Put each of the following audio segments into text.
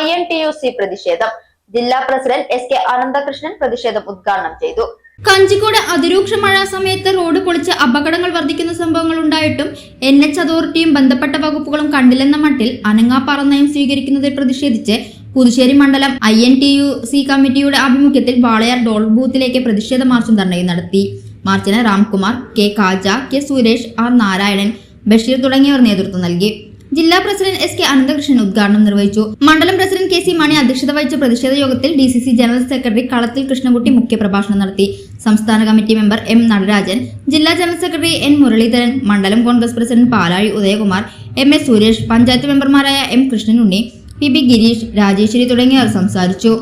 INTUC പ്രതിഷേധം. ജില്ലാ president SK Ananthakrishnan പ്രതിഷേധം ഉദ്ഘാടനം ചെയ്തു. കഞ്ചിക്കോട് അതിരൂക്ഷ മഴ സമയത്ത് റോഡ് പൊളിച്ച് അപകടങ്ങൾ വർദ്ധിക്കുന്ന സംഭവങ്ങൾ ഉണ്ടായിട്ടും NH അതോറിറ്റിയും ബന്ധപ്പെട്ട വകുപ്പുകളും കണ്ടില്ലെന്ന മട്ടിൽ അനങ്ങാപ്പാറ നയം സ്വീകരിക്കുന്നതിൽ പ്രതിഷേധിച്ച് പുതുശ്ശേരി മണ്ഡലം INTUC കമ്മിറ്റിയുടെ ആഭിമുഖ്യത്തിൽ വാളയാർ ഡോൾ ബൂത്തിലേക്ക് പ്രതിഷേധ മാർച്ചും ധർണയും നടത്തി. മാർച്ചിന് Ramkumar, K Kaja, K Suresh, R Narayanan, Basheer തുടങ്ങിയവർ നേതൃത്വം നൽകി. ജില്ലാ പ്രസിഡന്റ് SK അനന്തകൃഷ്ണൻ ഉദ്ഘാടനം നിർവഹിച്ചു. മണ്ഡലം പ്രസിഡന്റ് KC മണി അധ്യക്ഷത വഹിച്ച പ്രതിഷേധ യോഗത്തിൽ DCC ജനറൽ സെക്രട്ടറി കളത്തിൽ കൃഷ്ണകുട്ടി മുഖ്യപ്രഭാഷണം നടത്തി. സംസ്ഥാന കമ്മിറ്റി മെമ്പർ M നടരാജൻ, ജില്ലാ ജനറൽ സെക്രട്ടറി N മുരളീധരൻ, മണ്ഡലം കോൺഗ്രസ് പ്രസിഡന്റ് പാലാഴി ഉദയകുമാർ, MS സുരേഷ്, പഞ്ചായത്ത് മെമ്പർമാരായ M കൃഷ്ണനുണ്ണി, PB ഗിരീഷ്, രാജേശ്വരി തുടങ്ങിയവർ സംസാരിച്ചു.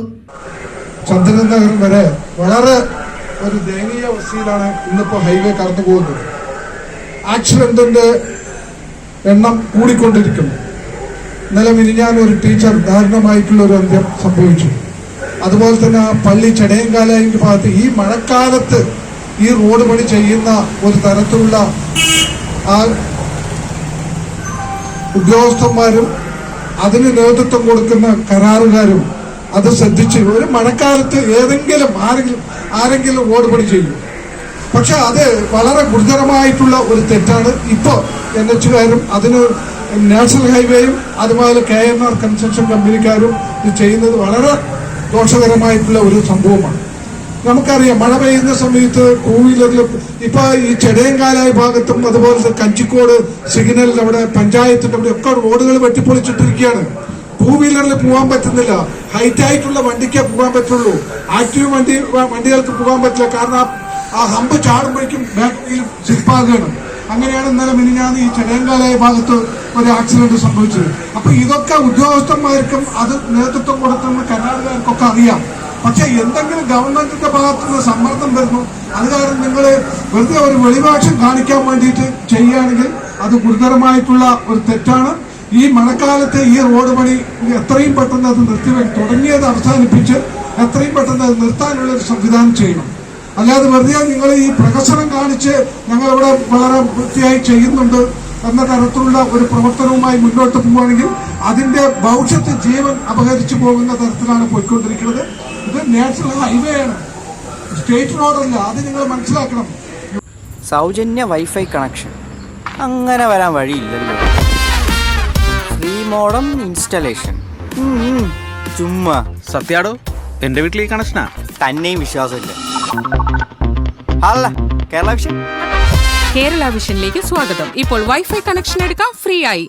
ചന്ദ്രനഗർ വരെ വളരെ ഒരു ദയനീയ അവസ്ഥയിലാണ് ഇന്നിപ്പോ ഹൈവേ കടന്നു പോകുന്നത്. ആക്സിഡന്റിന്റെ എണ്ണം കൂടിക്കൊണ്ടിരിക്കുന്നു. ഇന്നലെ മിനിഞ്ഞാൻ ഒരു ടീച്ചർ ദാരുണമായിട്ടുള്ള ഒരു അന്ത്യം സംഭവിച്ചു. അതുപോലെ തന്നെ ആ പള്ളി ചടയങ്കാലിന്റെ ഭാഗത്ത് ഈ മഴക്കാലത്ത് ഈ റോഡ് പണി ചെയ്യുന്ന ഒരു തരത്തിലുള്ള ആ ഉദ്യോഗസ്ഥന്മാരും അതിന് നേതൃത്വം കൊടുക്കുന്ന കരാറുകാരും അത് ശ്രദ്ധിച്ച് ഒരു മഴക്കാലത്ത് ആരെങ്കിലും റോഡ് പണി ചെയ്യും. പക്ഷെ അത് വളരെ ഗുരുതരമായിട്ടുള്ള ഒരു തെറ്റാണ്. ഇപ്പോൾ NHകാരും അതിന് നാഷണൽ ഹൈവേയും അതുപോലെ KNR കൺസ്ട്രക്ഷൻ കമ്പനിക്കാരും ഇത് ചെയ്യുന്നത് വളരെ ദോഷകരമായിട്ടുള്ള ഒരു സംഭവമാണ്. നമുക്കറിയാം, മഴ പെയ്യുന്ന സമയത്ത് ടൂ വീലറിൽ ഇപ്പൊ ഈ ചെടയങ്കാലായ ഭാഗത്തും അതുപോലെ കഞ്ചിക്കോട് സിഗ്നലിന്റെ അവിടെ പഞ്ചായത്തിന്റെ അവിടെ ഒക്കെ റോഡുകൾ വെട്ടിപ്പൊളിച്ചിട്ടിരിക്കുകയാണ്. ടൂ വീലറിൽ പോകാൻ പറ്റുന്നില്ല. ഹൈറ്റ് ആയിട്ടുള്ള വണ്ടിക്കേ പോകാൻ പറ്റുള്ളൂ. ആക്റ്റീവ് വണ്ടികൾക്ക് പോകാൻ പറ്റില്ല. കാരണം ആ ഹമ്പ് ചാടുമ്പോഴേക്കും ബാക്ക് വീൽ സ്ലിപ്പാകുകയാണ്. അങ്ങനെയാണ് ഇന്നലെ മിനിഞ്ഞാന്ന് ഈ ചെടയങ്കാലായ ഭാഗത്ത് ഒരു ആക്സിഡന്റ് സംഭവിച്ചത്. അപ്പൊ ഇതൊക്കെ ഉദ്യോഗസ്ഥന്മാർക്കും അത് നേതൃത്വം കൊടുക്കുന്ന കരാറുകാർക്കൊക്കെ അറിയാം. പക്ഷെ എന്തെങ്കിലും ഗവൺമെന്റിന്റെ ഭാഗത്തുനിന്ന് സമ്മർദ്ദം വരുന്നു, അത് കാരണം നിങ്ങൾ വെറുതെ ഒരു വെളിവാക്ഷം കാണിക്കാൻ വേണ്ടിയിട്ട് ചെയ്യുകയാണെങ്കിൽ അത് ഗുരുതരമായിട്ടുള്ള ഒരു തെറ്റാണ്. ഈ മഴക്കാലത്ത് ഈ റോഡ് പണി എത്രയും പെട്ടെന്ന് അത് തുടങ്ങിയത് അവസാനിപ്പിച്ച് എത്രയും പെട്ടെന്ന് അത് നിർത്താനുള്ള ഒരു സംവിധാനം ചെയ്യണം. അല്ലാതെ വെറുതെ നിങ്ങൾ ഈ പ്രകസനം കാണിച്ച് ഞങ്ങളിവിടെ വളരെ വൃത്തിയായി ചെയ്യുന്നുണ്ട് എന്ന തരത്തിലുള്ള ഒരു പ്രവർത്തനവുമായി മുന്നോട്ട് പോവുകയാണെങ്കിൽ അതിന്റെ ഭവിഷ്യത്ത് ജീവൻ അപഹരിച്ചു പോകുന്ന തരത്തിലാണ് പോയിക്കൊണ്ടിരിക്കുന്നത്. ഇത് നാഷണൽ ഹൈവേ ആണ്, സ്റ്റേറ്റ് റോഡല്ല. അത് നിങ്ങൾ മനസ്സിലാക്കണം. സൗജന്യ വൈഫൈ കണക്ഷൻ അങ്ങനെ വരാൻ വഴിയില്ലല്ലോ. ഫ്രീ മോഡം ഇൻസ്റ്റലേഷൻ ചുമ്മാ. സത്യാടോ, എന്റെ വീട്ടിൽ ഈ കണക്ഷനാ. തന്നെയും വിശ്വാസമില്ല. അല്ല, കേരള വിഷൻ. കേരള വിഷനിലേക്ക് സ്വാഗതം. ഇപ്പോൾ വൈഫൈ കണക്ഷൻ എടുക്കാം ഫ്രീ ആയി.